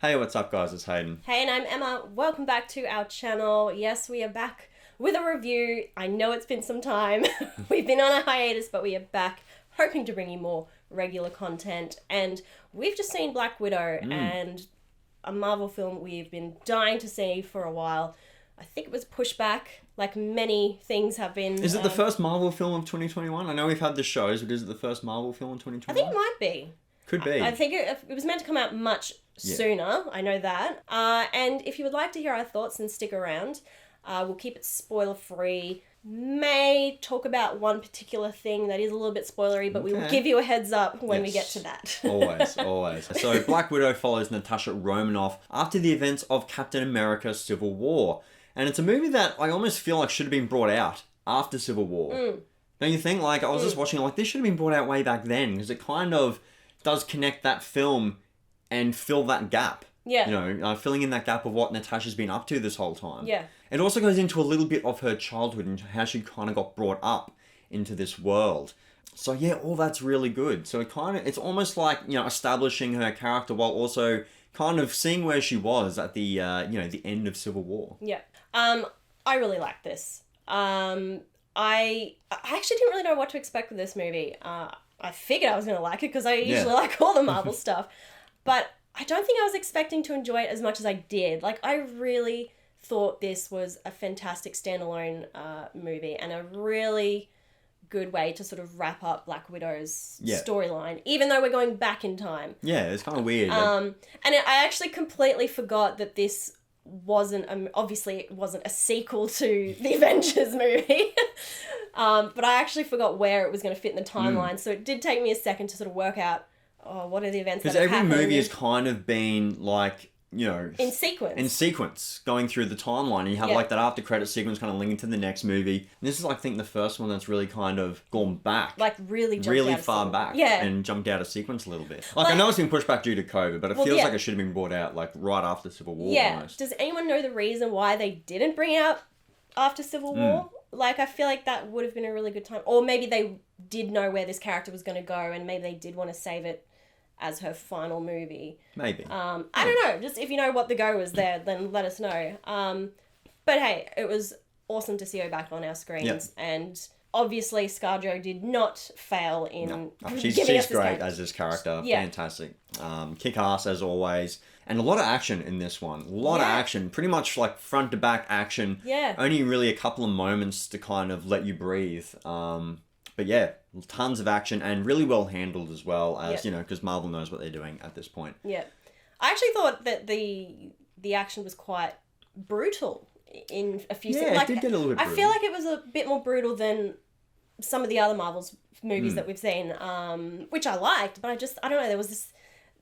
Hey, what's up, guys? It's Hayden. Hey, and I'm Emma. Welcome back to our channel. Yes, we are back with a review. I know it's been some time. We've been on a hiatus, but we are back, hoping to bring you more regular content. And we've just seen Black Widow, and a Marvel film we've been dying to see for a while. I think it was pushed back, like many things have been. Is it the first Marvel film of 2021? I know we've had the shows, but is it the first Marvel film in 2021? I think it might be. Could be. I think it was meant to come out much sooner. I know that. And if you would like to hear our thoughts, then stick around. We'll keep it spoiler free. May talk about one particular thing that is a little bit spoilery, but we will give you a heads up when we get to that. Always. So Black Widow follows Natasha Romanoff after the events of Captain America Civil War. And it's a movie that I almost feel like should have been brought out after Civil War. Don't you think? Like, I was just watching, like, this should have been brought out way back then, because it kind of does connect that film and fill that gap. Yeah. You know, filling in that gap of what Natasha's been up to this whole time. Yeah. It also goes into a little bit of her childhood and how she kind of got brought up into this world. So yeah, all that's really good. So it's almost like, you know, establishing her character while also kind of seeing where she was at the, the end of Civil War. Yeah. I really like this. I actually didn't really know what to expect with this movie. I figured I was going to like it because I usually like all the Marvel stuff. But I don't think I was expecting to enjoy it as much as I did. Like, I really thought this was a fantastic standalone movie and a really good way to sort of wrap up Black Widow's storyline, even though we're going back in time. Yeah, it's kind of weird. I actually completely forgot that this wasn't, obviously it wasn't a sequel to the Avengers movie. But I actually forgot where it was going to fit in the timeline. So it did take me a second to sort of work out, what are the events that have happened. Because every movie has kind of been like, you know... In sequence, going through the timeline. And you have like that after credit sequence kind of linking to the next movie. And this is, I think, the first one that's really kind of gone back. Like really far back. Yeah. And jumped out of sequence a little bit. Like, I know it's been pushed back due to COVID, but it feels like it should have been brought out like right after Civil War almost. Does anyone know the reason why they didn't bring it out after Civil War? Like, I feel like that would have been a really good time. Or maybe they did know where this character was going to go and maybe they did want to save it as her final movie. Maybe. I don't know. Just if you know what the go was there, then let us know. But hey, it was awesome to see her back on our screens. Yep. And obviously ScarJo did not fail in She's great as this character. Yeah. Fantastic. Kick-ass as always. And a lot of action in this one. A lot of action. Pretty much like front to back action. Yeah. Only really a couple of moments to kind of let you breathe. But yeah, tons of action and really well handled as well as, you know, because Marvel knows what they're doing at this point. Yeah. I actually thought that the action was quite brutal in a few Yeah, it did get a little bit brutal. I feel like it was a bit more brutal than some of the other Marvel's movies that we've seen, which I liked, but I don't know, there was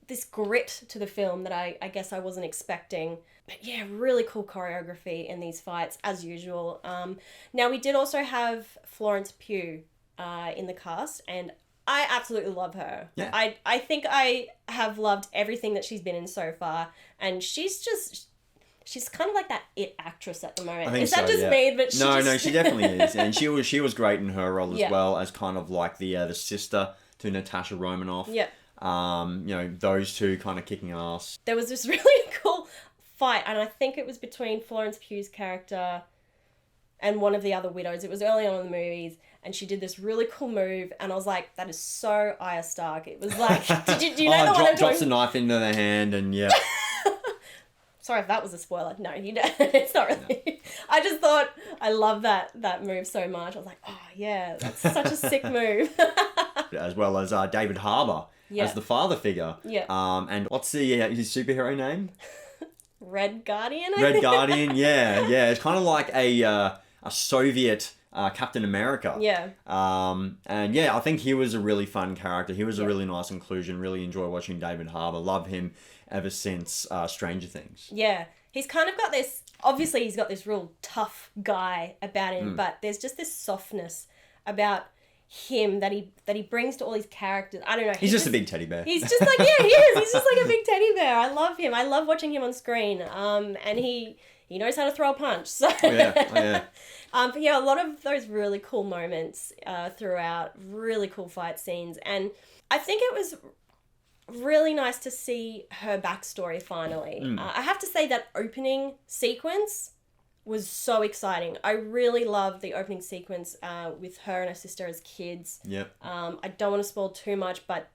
this grit to the film that I guess I wasn't expecting. But yeah, really cool choreography in these fights, as usual. Now, we did also have Florence Pugh in the cast, and I absolutely love her. Yeah. I think I have loved everything that she's been in so far, and she's kind of like that it actress at the moment. I think is that just yeah. me? But no, she definitely is, and she was great in her role as well as kind of like the sister to Natasha Romanoff. Yeah. You know, those two kind of kicking ass. There was this really cool fight, and I think it was between Florence Pugh's character and one of the other widows. It was early on in the movies, and she did this really cool move, and I was like, that is so Arya Stark. It was like, do you know the one I'm drops the knife into their hand, and yeah. Sorry if that was a spoiler. No, you don't. It's not really. No. I just thought I love that move so much. I was like, oh yeah, that's such a sick move. As well as David Harbour as the father figure. Yeah. And what's his superhero name? Red Guardian. Red Guardian. Yeah. It's kind of like a Soviet Captain America. Yeah. And yeah, I think he was a really fun character. He was a really nice inclusion. Really enjoy watching David Harbour. Love him ever since Stranger Things. Yeah. He's kind of got this, obviously he's got this real tough guy about him, but there's just this softness about him that he brings to all his characters. I don't know. He's just a big teddy bear. He's just like, yeah, he is. He's just like a big teddy bear. I love him. I love watching him on screen. And he knows how to throw a punch. So yeah. But yeah, a lot of those really cool moments throughout, really cool fight scenes. And I think it was really nice to see her backstory finally. I have to say that opening sequence was so exciting. I really loved the opening sequence with her and her sister as kids. Yep. I don't want to spoil too much, but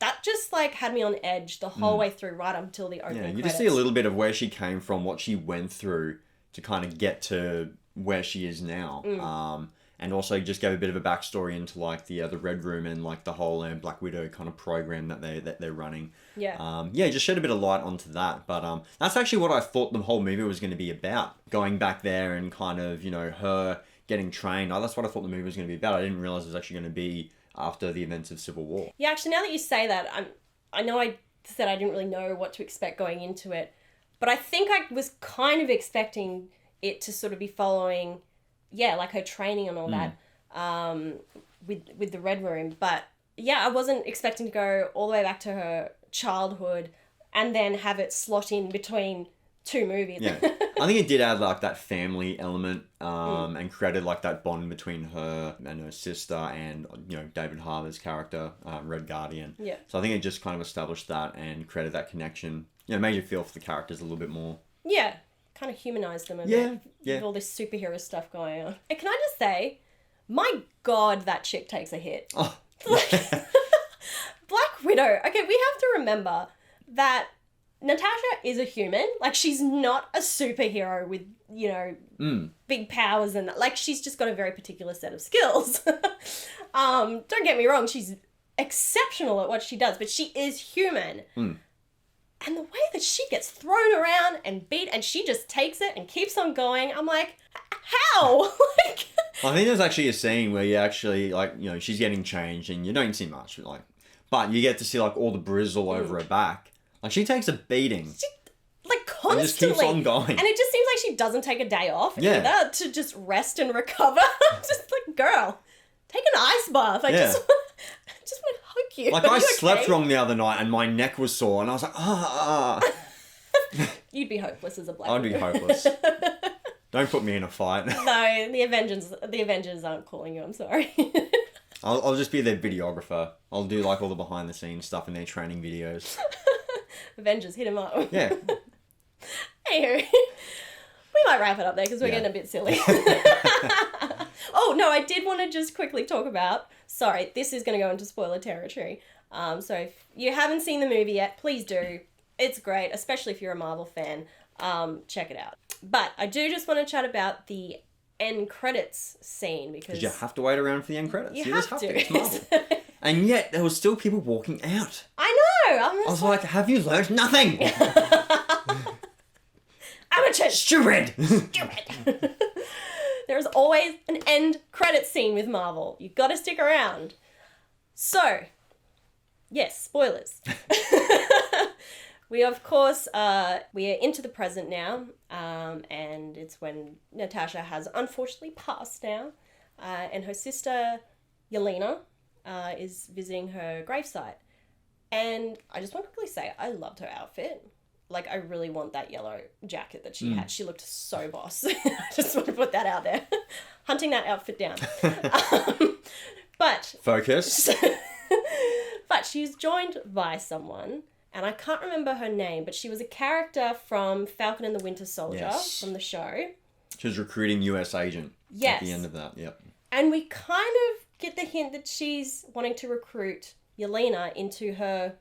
that just like had me on edge the whole way through, right up until the opening Yeah, you credits. just see a little bit of where she came from, what she went through to kind of get to where she is now. And also just gave a bit of a backstory into like the Red Room and like the whole Black Widow kind of program that they're running. Yeah. Just shed a bit of light onto that. But that's actually what I thought the whole movie was going to be about. Going back there and kind of, her getting trained. That's what I thought the movie was going to be about. I didn't realize it was actually going to be after the events of Civil War. Yeah, actually, now that you say that, I know I said I didn't really know what to expect going into it, but I think I was kind of expecting it to sort of be following, like her training and all that, with the Red Room. But yeah, I wasn't expecting to go all the way back to her childhood and then have it slot in between two movies. Yeah, I think it did add like that family element, and created like that bond between her and her sister and David Harbour's character, Red Guardian. Yeah. So I think it just kind of established that and created that connection. Made you feel for the characters a little bit more. Yeah, kind of humanized them a bit. With all this superhero stuff going on. And can I just say, my God, that chick takes a hit. Oh. Black Widow. Okay, we have to remember that Natasha is a human. Like, she's not a superhero with, big powers and like, she's just got a very particular set of skills. Don't get me wrong, she's exceptional at what she does, but she is human. And the way that she gets thrown around and beat and she just takes it and keeps on going, I'm like, how? I think there's actually a scene where you actually, she's getting changed and you don't see much, but you get to see, all the bruises all over her back. Like, she takes a beating. Constantly. And just keeps on going. And it just seems like she doesn't take a day off either to just rest and recover. Just like, girl, take an ice bath. I just want to hug you. I slept wrong the other night and my neck was sore and I was like, You'd be hopeless as a Black I'd Widow. be hopeless. Don't put me in a fight. No, the Avengers aren't calling you, I'm sorry. I'll just be their videographer. I'll do all the behind the scenes stuff in their training videos. Avengers, hit him up. Yeah. Anywho, we might wrap it up there because we're getting a bit silly. Oh, no, I did want to just quickly talk about, sorry, this is going to go into spoiler territory. So if you haven't seen the movie yet, please do. It's great, especially if you're a Marvel fan. Check it out. But I do just want to chat about the end credits scene because you have to wait around for the end credits. You just have to. It's Marvel. And yet there was still people walking out. I know. I was like, have you learned nothing? Amateurs. Stupid. There's always an end credit scene with Marvel. You've got to stick around. So, yes, spoilers. We, of course, we are into the present now, and it's when Natasha has unfortunately passed now, and her sister, Yelena, is visiting her gravesite. And I just want to quickly say, I loved her outfit. Like, I really want that yellow jacket that she had. She looked so boss. I just want to put that out there. Hunting that outfit down. But... Focus. But she's joined by someone, and I can't remember her name, but she was a character from Falcon and the Winter Soldier from the show. She was recruiting US agent at the end of that, yep. And we kind of get the hint that she's wanting to recruit Yelena into her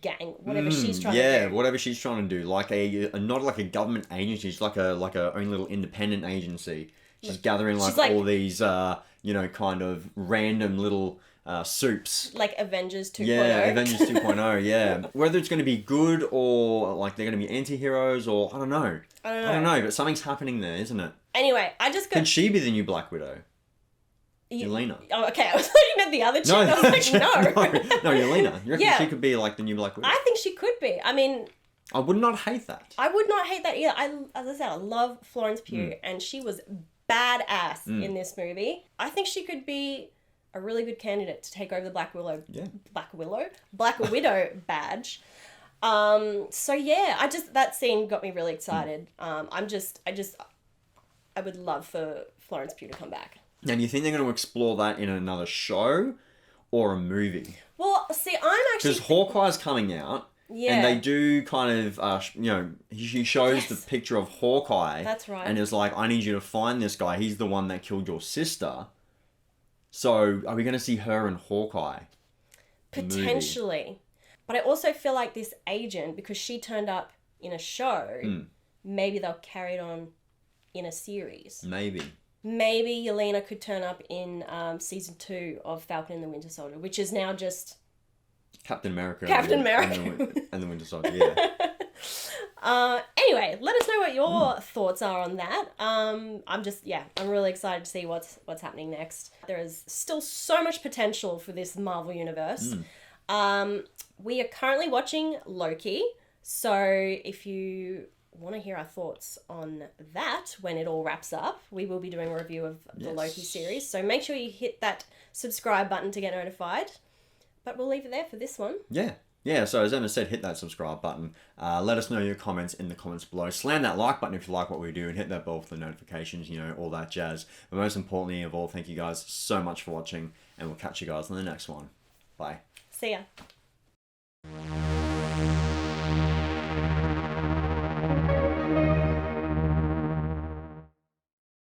gang, whatever she's trying to do. Yeah, whatever she's trying to do. Like not like a government agency, she's like a own little independent agency. She's gathering all these, kind of random little soups. Like Avengers 2.0. Yeah, Avengers 2.0, yeah. Whether it's going to be good or they're going to be anti-heroes or I don't know, but something's happening there, isn't it? Anyway, I just got... Can she be the new Black Widow? Yelena. Oh, okay. I was like, you meant the other chick. I was like, no, Yelena. You reckon she could be the new Black Widow? I think she could be. I mean... I would not hate that. I would not hate that either. As I said, I love Florence Pugh, and she was badass in this movie. I think she could be a really good candidate to take over the Black Widow badge. So yeah, that scene got me really excited. I would love for Florence Pugh to come back. And you think they're going to explore that in another show? or a movie? Well, see, I'm actually... Because Hawkeye's coming out. Yeah. And they do kind of, he shows the picture of Hawkeye. That's right. And is like, I need you to find this guy. He's the one that killed your sister. So, are we going to see her and Hawkeye? Potentially. But I also feel like this agent, because she turned up in a show, maybe they'll carry it on in a series. Maybe Yelena could turn up in season 2 of Falcon and the Winter Soldier, which is now just... Captain America. And the Winter Soldier, yeah. Anyway, let us know what your thoughts are on that. I'm really excited to see what's happening next. There is still so much potential for this Marvel universe. We are currently watching Loki, so if you want to hear our thoughts on that when it all wraps up, we will be doing a review of the Loki series. So make sure you hit that subscribe button to get notified. But we'll leave it there for this one. Yeah, so as Emma said, hit that subscribe button. Let us know your comments in the comments below. Slam that like button if you like what we do, and hit that bell for the notifications, all that jazz. But most importantly of all, thank you guys so much for watching, and we'll catch you guys on the next one. Bye. See ya.